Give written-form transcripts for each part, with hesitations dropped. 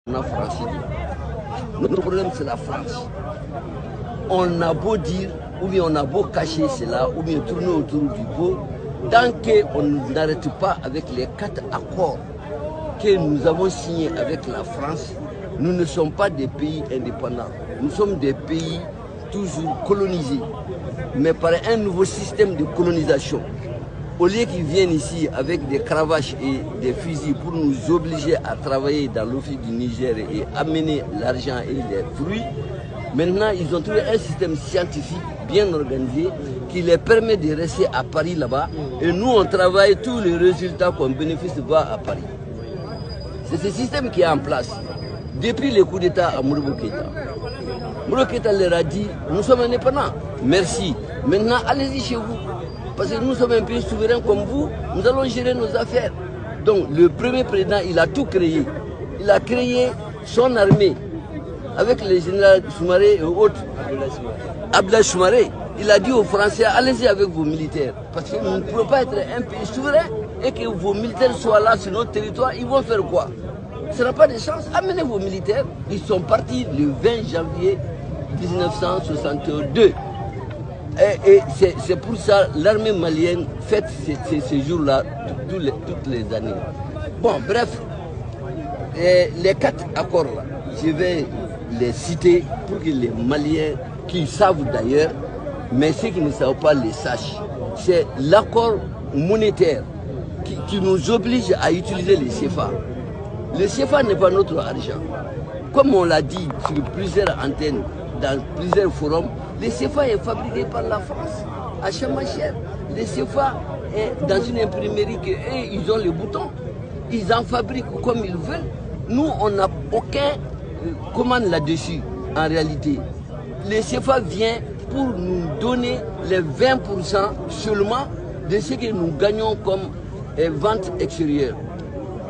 On a franchi. Notre problème, c'est la France. On a beau dire, ou bien on a beau cacher cela, ou bien tourner autour du pot, tant qu'on n'arrête pas avec les 4 accords que nous avons signés avec la France, nous ne sommes pas des pays indépendants. Nous sommes des pays toujours colonisés, mais par un nouveau système de colonisation. Au lieu qu'ils viennent ici avec des cravaches et des fusils pour nous obliger à travailler dans l'office du Niger et amener l'argent et les fruits, maintenant ils ont trouvé un système scientifique bien organisé qui les permet de rester à Paris là-bas. Et nous on travaille, tous les résultats qu'on bénéficie vont à Paris. C'est ce système qui est en place depuis le coup d'État à Modibo Keïta. Modibo Keïta leur a dit, nous sommes indépendants, merci, maintenant allez-y chez vous. Parce que nous sommes un pays souverain comme vous, nous allons gérer nos affaires. Donc le premier président, il a tout créé. Il a créé son armée avec les généraux Soumaré et autres. Abdoulaye Soumaré. Il a dit aux Français, allez-y avec vos militaires. Parce que nous ne pouvons pas être un pays souverain et que vos militaires soient là sur notre territoire. Ils vont faire quoi? Ça n'a pas de chance. Amenez vos militaires. Ils sont partis le 20 janvier 1962. Et c'est pour ça que l'armée malienne fête ces jours-là toutes les années. Bon, bref, les 4 accords-là, je vais les citer pour que les Maliens, qui savent d'ailleurs, mais ceux qui ne savent pas les sachent. C'est l'accord monétaire qui nous oblige à utiliser les CFA. Le CFA n'est pas notre argent. Comme on l'a dit sur plusieurs antennes, dans plusieurs forums, le CFA est fabriqué par la France, à Chamacher. Le CFA est dans une imprimerie que eux, ils ont les boutons. Ils en fabriquent comme ils veulent. Nous, on n'a aucun commande là-dessus, en réalité. Le CFA vient pour nous donner les 20% seulement de ce que nous gagnons comme vente extérieure.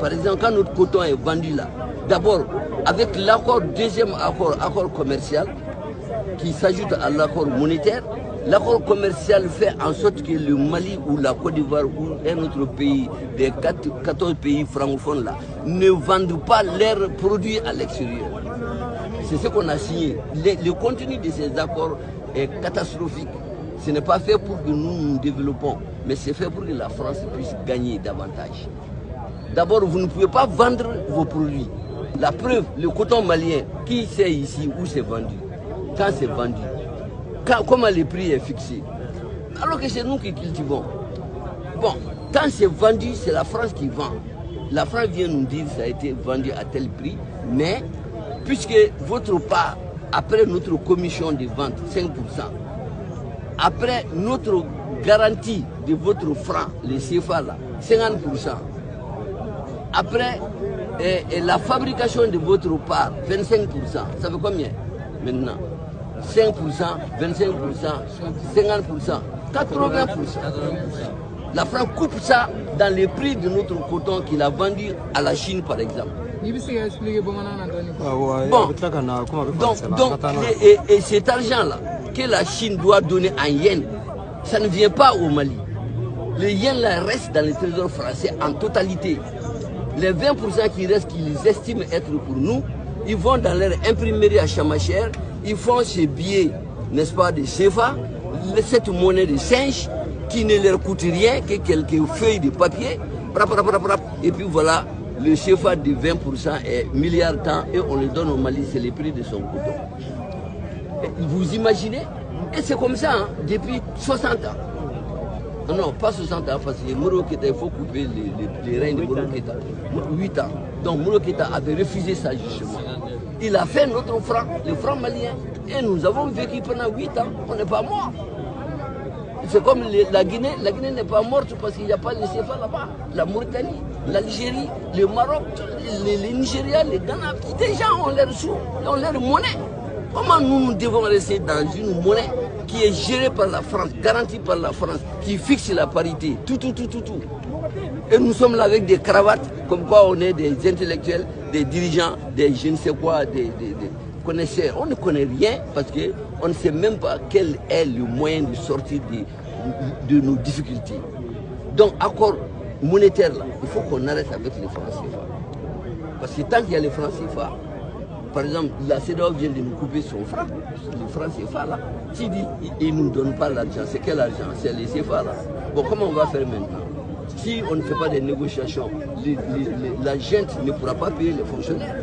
Par exemple, quand notre coton est vendu là, d'abord, avec l'accord, deuxième accord commercial, qui s'ajoute à l'accord monétaire, l'accord commercial fait en sorte que le Mali ou la Côte d'Ivoire ou un autre pays, des 14 pays francophones là, ne vendent pas leurs produits à l'extérieur. C'est ce qu'on a signé. Le contenu de ces accords est catastrophique. Ce n'est pas fait pour que nous développons, mais c'est fait pour que la France puisse gagner davantage. D'abord, vous ne pouvez pas vendre vos produits. La preuve, le coton malien, qui sait ici où c'est vendu? Quand c'est vendu, comment le prix est fixé, alors que c'est nous qui cultivons. Bon, quand c'est vendu, c'est la France qui vend. La France vient nous dire que ça a été vendu à tel prix, mais puisque votre part, après notre commission de vente, 5%, après notre garantie de votre franc, les CFA là, 50%, après la fabrication de votre part, 25%, ça fait combien maintenant? 5%, 25%, 50%, 80%. La France coupe ça dans les prix de notre coton qu'il a vendu à la Chine, par exemple. Bon, donc et cet argent-là que la Chine doit donner en yens, ça ne vient pas au Mali. Le yen là reste dans les trésors français en totalité. Les 20% qui restent, qu'ils estiment être pour nous, ils vont dans leur imprimerie à Chamacher, ils font ces billets, n'est-ce pas, de CFA, cette monnaie de singe qui ne leur coûte rien que quelques feuilles de papier, et puis voilà, le CFA de 20% est milliard temps et on le donne au Mali, c'est le prix de son coton. Et vous imaginez? Et c'est comme ça hein, depuis 60 ans. Non, pas 60 ans, parce que Modibo Keïta, il faut couper les reins de Modibo Keïta. 8 ans. Donc Modibo Keïta avait refusé ça justement. Il a fait notre franc, le franc malien. Et nous avons vécu pendant 8 ans. On n'est pas mort. C'est comme la Guinée. La Guinée n'est pas morte parce qu'il n'y a pas de CFA là-bas. La Mauritanie, l'Algérie, le Maroc, les Nigeria, les Ghana. Des gens ont leur sous, ont leur monnaie. Comment nous devons rester dans une monnaie qui est gérée par la France, garantie par la France, qui fixe la parité, tout. Et nous sommes là avec des cravates, comme quoi on est des intellectuels, des dirigeants, des je ne sais quoi, des connaisseurs. On ne connaît rien parce qu'on ne sait même pas quel est le moyen de sortir de nos difficultés. Donc, accord monétaire, là, il faut qu'on arrête avec les Français. Parce que tant qu'il y a les francs CFA, par exemple, la CEDEAO vient de nous couper son franc, le franc CFA là. S'il dit il ne nous donne pas l'argent, c'est quel argent? C'est les CFA là. Bon, comment on va faire maintenant? Si on ne fait pas des négociations, la gente ne pourra pas payer les fonctionnaires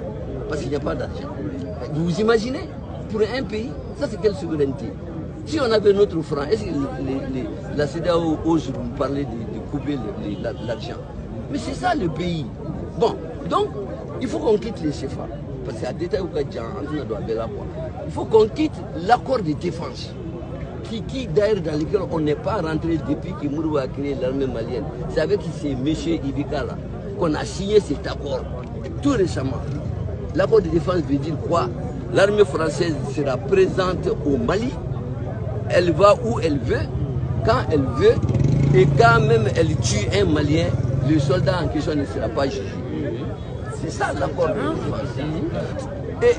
parce qu'il n'y a pas d'argent. Vous vous imaginez? Pour un pays, ça c'est quelle souveraineté? Si on avait notre franc, est-ce que la CEDEAO ose nous parler de couper l'argent? Mais c'est ça le pays. Bon, donc il faut qu'on quitte les CFA. Parce qu'à détail, il faut qu'on quitte l'accord de défense. Qui d'ailleurs dans lequel on n'est pas rentré depuis que Mourou a créé l'armée malienne. C'est avec ces M. Ibika là qu'on a signé cet accord tout récemment. L'accord de défense veut dire quoi? L'armée française sera présente au Mali, elle va où elle veut, quand elle veut, et quand même elle tue un Malien, le soldat en question ne sera pas jugé. C'est ça l'accord de défense.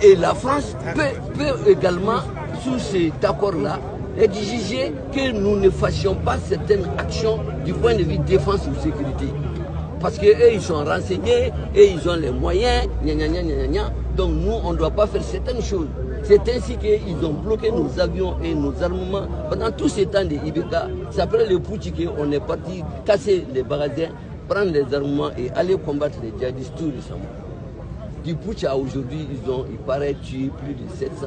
Et la France peut également, sous cet accord-là, exiger que nous ne fassions pas certaines actions du point de vue défense ou sécurité. Parce qu'eux, ils sont renseignés, et ils ont les moyens, donc nous, on ne doit pas faire certaines choses. C'est ainsi qu'ils ont bloqué nos avions et nos armements. Pendant tout ce temps de Ibeka, c'est après le putsch qu'on est parti casser les magasins, prendre les armements et aller combattre les djihadistes tout récemment. Du putsch à aujourd'hui, il paraît tuer plus de 700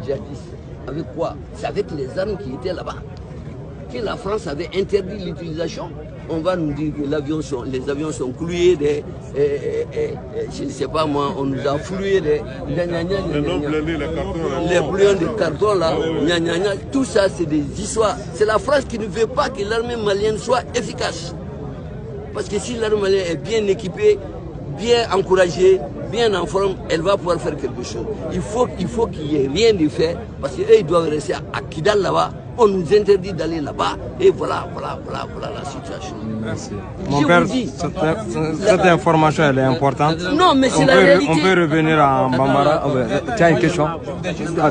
djihadistes. Avec quoi? C'est avec les armes qui étaient là-bas. Que la France avait interdit l'utilisation. On va nous dire que les avions sont cloués je ne sais pas moi, on nous a floué les bouillons de carton là, tout ça c'est des histoires. C'est la France qui ne veut pas que l'armée malienne soit efficace. Parce que si l'armée malienne est bien équipée, bien encouragée, bien en forme, elle va pouvoir faire quelque chose. Il faut qu'il n'y ait rien de fait, parce qu'eux, ils doivent rester à Kidal là-bas. On nous interdit d'aller là-bas, et voilà la situation. Merci. Mon père, cette information, elle est importante. Non, mais c'est la réalité. On peut revenir à Bambara. Tu as une question? C'est la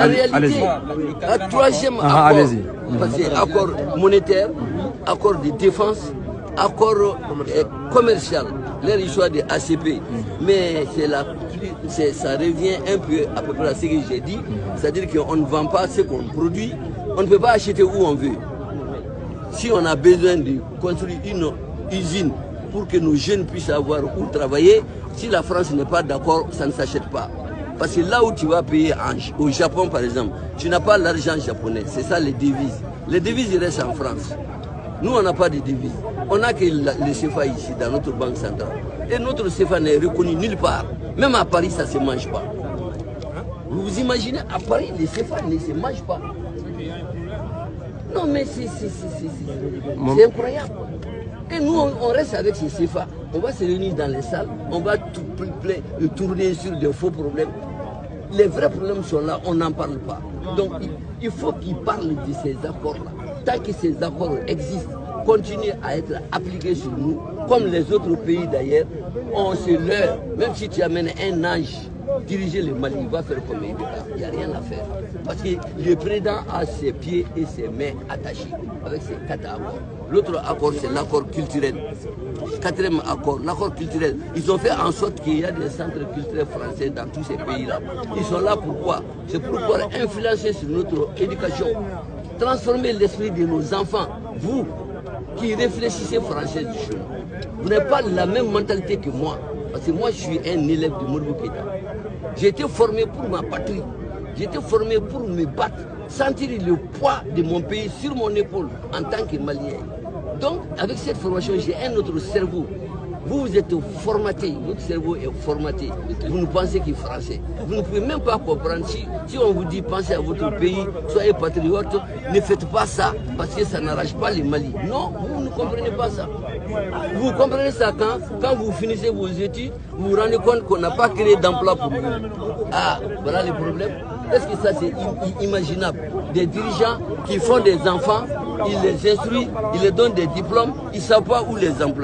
réalité. Le troisième accord, parce que accord monétaire, accord de défense, accord commercial, leur histoire de ACP, mais ça revient un peu à peu près à ce que j'ai dit, c'est-à-dire qu'on ne vend pas ce qu'on produit, on ne peut pas acheter où on veut. Si on a besoin de construire une usine pour que nos jeunes puissent avoir où travailler, si la France n'est pas d'accord, ça ne s'achète pas. Parce que là où tu vas payer au Japon par exemple, tu n'as pas l'argent japonais, c'est ça les devises. Les devises ils restent en France. Nous, on n'a pas de devises. On n'a que le CFA ici, dans notre banque centrale. Et notre CFA n'est reconnu nulle part. Même à Paris, ça ne se mange pas. Vous vous imaginez, à Paris, le CFA ne se mange pas. Non, mais c'est incroyable. Et nous, on reste avec ces CFA. On va se réunir dans les salles. On va tourner sur de faux problèmes. Les vrais problèmes sont là, on n'en parle pas. Donc, il faut qu'ils parlent de ces accords-là. Tant que ces accords existent, continuent à être appliqués sur nous, comme les autres pays d'ailleurs, on se leurre. Même si tu amènes un ange diriger le Mali, il va faire comme il veut. Il n'y a rien à faire. Parce que le président a ses pieds et ses mains attachés avec ces 4 accords. L'autre accord, c'est l'accord culturel. 4e accord, l'accord culturel. Ils ont fait en sorte qu'il y a des centres culturels français dans tous ces pays-là. Ils sont là pourquoi? C'est pour pouvoir influencer sur notre éducation, transformer l'esprit de nos enfants. Vous qui réfléchissez français du chemin, vous n'avez pas la même mentalité que moi. Parce que moi, je suis un élève de Modibo Keïta. J'ai été formé pour ma patrie. J'ai été formé pour me battre, sentir le poids de mon pays sur mon épaule en tant que Malien. Donc, avec cette formation, j'ai un autre cerveau. Vous êtes formaté, votre cerveau est formaté. Vous ne pensez qu'en français. Vous ne pouvez même pas comprendre. Si on vous dit pensez à votre pays, soyez patriote, ne faites pas ça parce que ça n'arrange pas les Mali. Non, vous ne comprenez pas ça. Vous comprenez ça quand vous finissez vos études, vous vous rendez compte qu'on n'a pas créé d'emploi pour vous. Ah, voilà le problème. Est-ce que ça c'est imaginable? Des dirigeants qui font des enfants, ils les instruisent, ils les donnent des diplômes, ils ne savent pas où les employer.